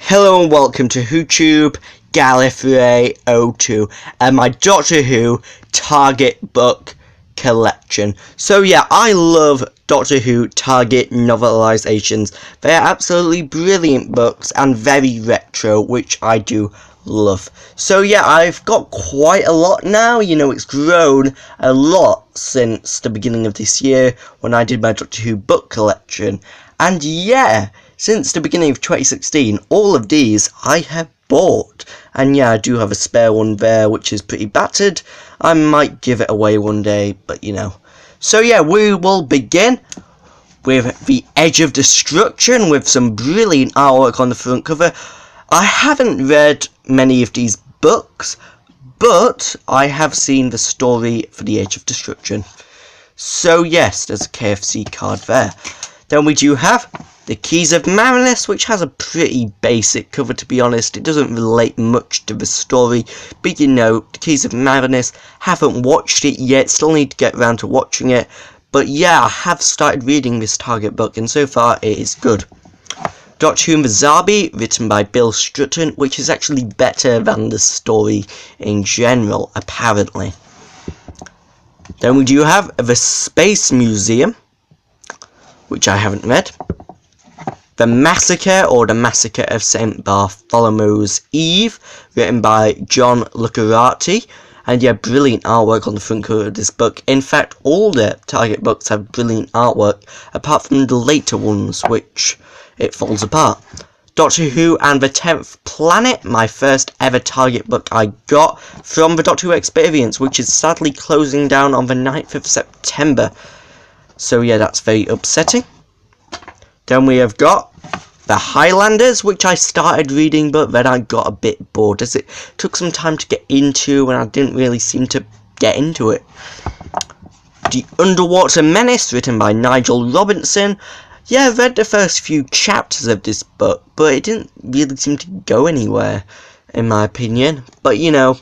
Hello and welcome to WhoTube Gallifrey02 and my Doctor Who Target book collection. So yeah, I love Doctor Who Target novelizations. They are absolutely brilliant books and very retro, which I do love. So yeah, I've got quite a lot now. You know, it's grown a lot since the beginning of this year when I did my Doctor Who book collection. And yeah, since the beginning of 2016, all of these I have bought. And yeah, I do have a spare one there, which is pretty battered. I might give it away one day, but you know. So yeah, we will begin with The Edge of Destruction, with some brilliant artwork on the front cover. I haven't read many of these books, but I have seen the story for The Edge of Destruction. So yes, there's a KFC card there. Then we do have The Keys of Marinus, which has a pretty basic cover, to be honest. It doesn't relate much to the story, but you know, The Keys of Marinus, haven't watched it yet, still need to get around to watching it. But yeah, I have started reading this Target book, and so far it is good. Doctor Who Mazabi, written by Bill Strutton, which is actually better than the story in general, apparently. Then we do have The Space Museum, which I haven't read. The Massacre, or The Massacre of St. Bartholomew's Eve, written by John Lucarati. And yeah, brilliant artwork on the front cover of this book. In fact, all the Target books have brilliant artwork, apart from the later ones, which it falls apart. Doctor Who and the 10th Planet, my first ever Target book I got from the Doctor Who Experience, which is sadly closing down on the 9th of September. So yeah, that's very upsetting. Then we have got The Highlanders, which I started reading, but then I got a bit bored, as it took some time to get into, and I didn't really seem to get into it. The Underwater Menace, written by Nigel Robinson. Yeah, I read the first few chapters of this book, but it didn't really seem to go anywhere, in my opinion. But you know,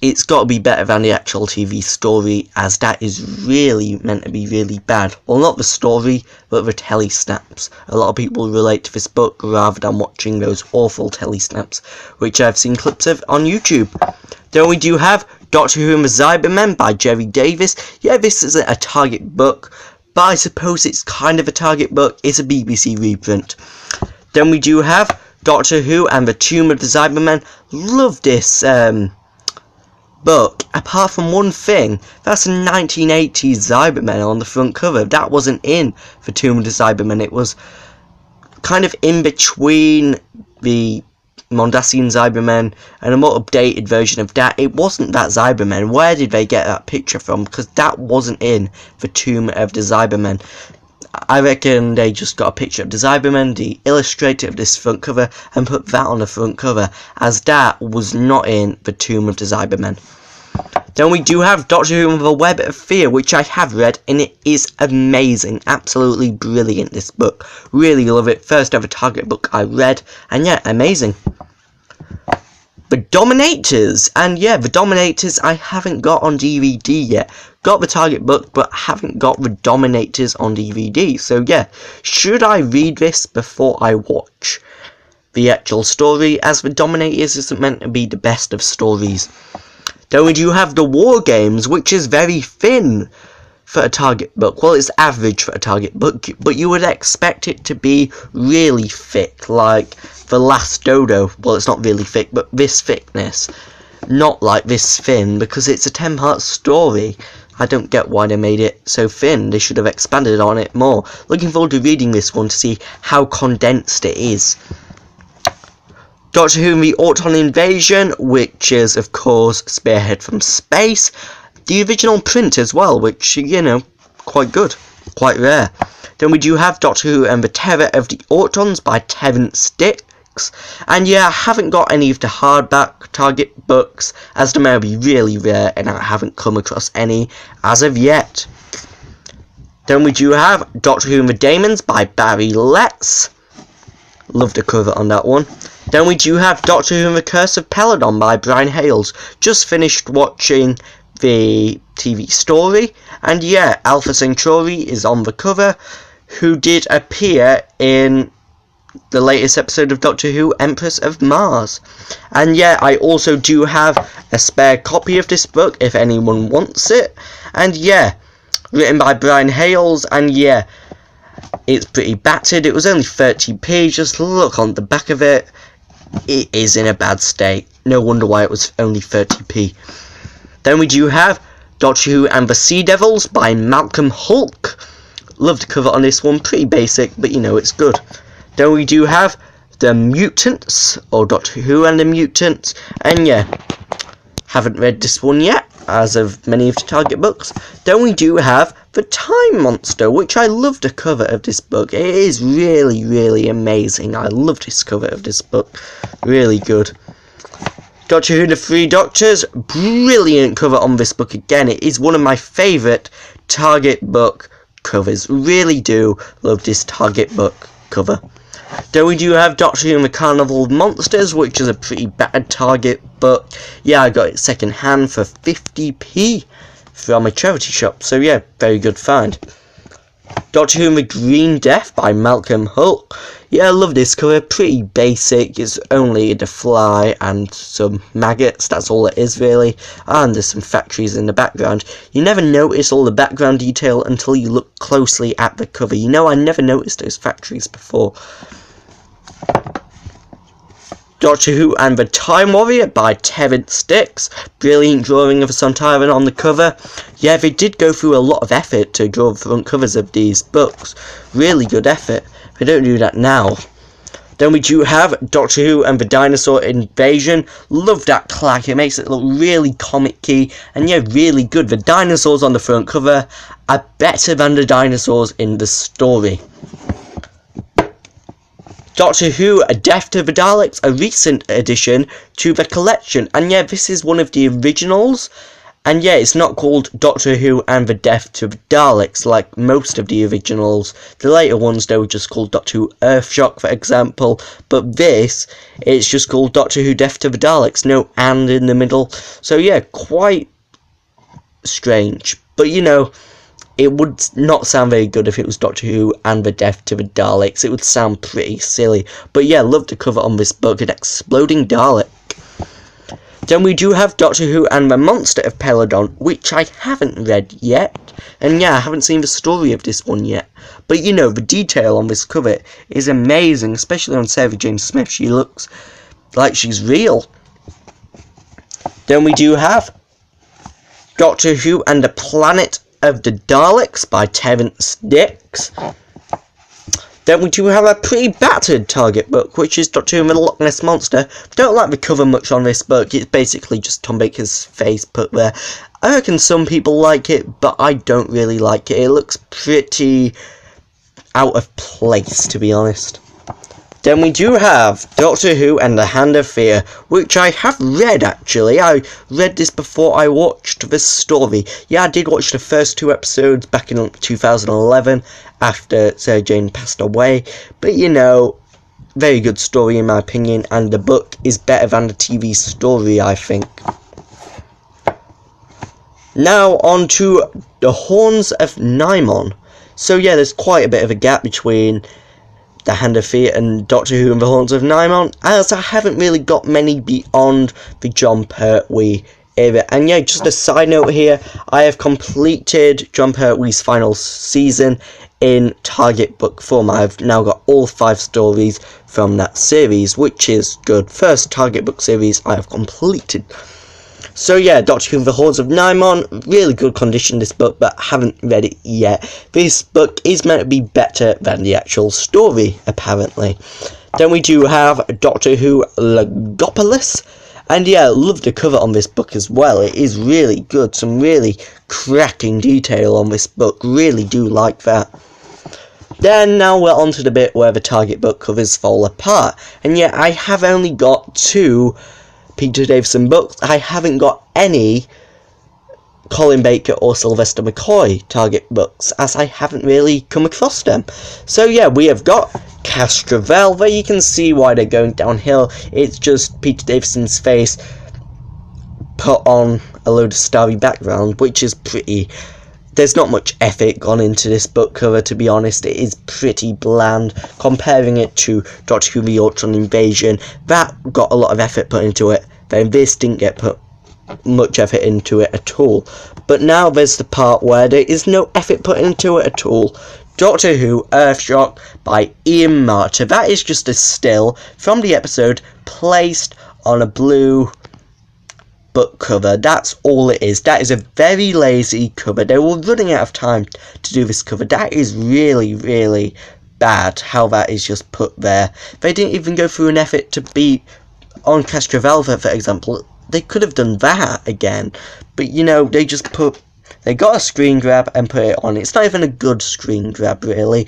it's got to be better than the actual TV story, as that is really meant to be really bad. Well, not the story, but the telesnaps. A lot of people relate to this book rather than watching those awful telesnaps, which I've seen clips of on YouTube. Then we do have Doctor Who and the Cybermen by Gerry Davis. Yeah, this isn't a Target book, but I suppose it's kind of a Target book. It's a BBC reprint. Then we do have Doctor Who and the Tomb of the Cybermen. Love this book, apart from one thing. That's a 1980s Cybermen on the front cover. That wasn't in the Tomb of the Cybermen. It was kind of in between the Mondasian Cybermen and a more updated version of that. It wasn't that Cybermen. Where did they get that picture from? Because that wasn't in the Tomb of the Cybermen. I reckon they just got a picture of the Cybermen, the illustrator of this front cover, and put that on the front cover, as that was not in the Tomb of the Cybermen. Then we do have Doctor Who and the Web of Fear, which I have read, and it is amazing. Absolutely brilliant, this book. Really love it. First ever Target book I read, and yeah, amazing. The Dominators, and yeah, The Dominators I haven't got on DVD yet. Got the Target book, but haven't got The Dominators on DVD. So yeah, should I read this before I watch the actual story, as The Dominators isn't meant to be the best of stories. Then we do have The War Games, which is very thin for a Target book. Well, it's average for a Target book, but you would expect it to be really thick, like The Last Dodo. Well, it's not really thick, but this thickness. Not like this thin, because it's a 10-part story. I don't get why they made it so thin. They should have expanded on it more. Looking forward to reading this one to see how condensed it is. Doctor Who and the Auton Invasion, which is, of course, Spearhead from Space. The original print as well, which, you know, quite good. Quite rare. Then we do have Doctor Who and the Terror of the Autons by Terence Dicks. And yeah, I haven't got any of the hardback Target books, as they may be really rare, and I haven't come across any as of yet. Then we do have Doctor Who and the Daemons by Barry Letts. Love the cover on that one. Then we do have Doctor Who and the Curse of Peladon by Brian Hales. Just finished watching the TV story, and yeah, Alpha Centauri is on the cover, who did appear in the latest episode of Doctor Who, Empress of Mars. And yeah, I also do have a spare copy of this book if anyone wants it. And yeah, written by Brian Hales, and yeah, it's pretty battered. It was only 30p, just look on the back of it. It is in a bad state. No wonder why it was only 30p. Then we do have Doctor Who and the Sea Devils by Malcolm Hulke. Love the cover on this one, pretty basic, but you know it's good. Then we do have The Mutants, or Doctor Who and the Mutants, and yeah, haven't read this one yet, as of many of the Target books. Then we do have The Time Monster, which I love the cover of this book. It is really, really amazing. I love this cover of this book. Really good. Doctor Who The Three Doctors, brilliant cover on this book again. It is one of my favourite Target book covers. Really do love this Target book cover. Then we do have Doctor Who and the Carnival of Monsters, which is a pretty bad Target book. Yeah, I got it second hand for 50p from a charity shop, so yeah, very good find. Doctor Who and the Green Death by Malcolm Hulke. Yeah, I love this cover, pretty basic. It's only the fly and some maggots, that's all it is really, and there's some factories in the background. You never notice all the background detail until you look closely at the cover. You know, I never noticed those factories before. Doctor Who and the Time Warrior by Terence Dicks. Brilliant drawing of a Sontaran on the cover. Yeah, they did go through a lot of effort to draw the front covers of these books. Really good effort. They don't do that now. Then we do have Doctor Who and the Dinosaur Invasion. Love that clack. It makes it look really comic-y. And yeah, really good. The dinosaurs on the front cover are better than the dinosaurs in the story. Doctor Who, Death to the Daleks, a recent addition to the collection. And yeah, this is one of the originals. And yeah, it's not called Doctor Who and the Death to the Daleks like most of the originals. The later ones, they were just called Doctor Who Earthshock, for example. But this, it's just called Doctor Who Death to the Daleks. No and in the middle. So yeah, quite strange. But you know, it would not sound very good if it was Doctor Who and the Death to the Daleks. It would sound pretty silly. But yeah, love the cover on this book, an exploding Dalek. Then we do have Doctor Who and the Monster of Peladon, which I haven't read yet. And yeah, I haven't seen the story of this one yet. But you know, the detail on this cover is amazing, especially on Sarah Jane Smith. She looks like she's real. Then we do have Doctor Who and the Planet of the Daleks by Terence Dicks. Then we do have a pretty battered Target book, which is Doctor Who and the Loch Ness Monster. Don't like the cover much on this book. It's basically just Tom Baker's face put there. I reckon some people like it, but I don't really like it. It looks pretty out of place, to be honest. Then we do have Doctor Who and the Hand of Fear, which I have read actually. I read this before I watched the story. Yeah, I did watch the first 2 episodes back in 2011 after Sarah Jane passed away. But you know, very good story in my opinion, and the book is better than the TV story, I think. Now on to The Horns of Nimon. So yeah, there's quite a bit of a gap between The Hand of Fear and Doctor Who and the Horns of Nimon, as I haven't really got many beyond the Jon Pertwee era. And yeah, just a side note here, I have completed Jon Pertwee's final season in Target book form. I've now got all 5 stories from that series, which is good. First Target book series I have completed. So yeah, Doctor Who and the Horns of Nimon, really good condition this book, but haven't read it yet. This book is meant to be better than the actual story, apparently. Then we do have Doctor Who Logopolis, and yeah, love the cover on this book as well. It is really good, some really cracking detail on this book, really do like that. Then now we're on to the bit where the Target book covers fall apart, and yeah, I have only got 2 Peter Davison books. I haven't got any Colin Baker or Sylvester McCoy Target books, as I haven't really come across them. So yeah, we have got Castrovel. There you can see why they're going downhill. It's just Peter Davison's face put on a load of starry background, which is pretty there's not much effort gone into this book cover, to be honest. It is pretty bland. Comparing it to Doctor Who The Ultron Invasion, that got a lot of effort put into it. Then this didn't get put much effort into it at all. But now there's the part where there is no effort put into it at all. Doctor Who Earthshock by Ian Marter. That is just a still from the episode placed on a blue book cover. That's all it is. That is a very lazy cover. They were running out of time to do this cover. That is really, really bad how that is just put there. They didn't even go through an effort to be on Castrovelva, for example. They could have done that again, but you know, they got a screen grab and put it on. It's not even a good screen grab, really.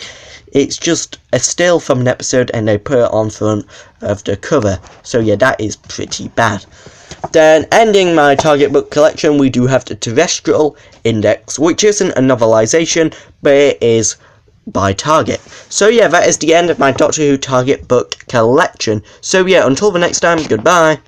It's just a still from an episode and they put it on front of the cover. So yeah, that is pretty bad. Then, ending my Target book collection, we do have the Terrestrial Index, which isn't a novelisation, but it is by Target. So yeah, that is the end of my Doctor Who Target book collection. So yeah, until the next time, goodbye.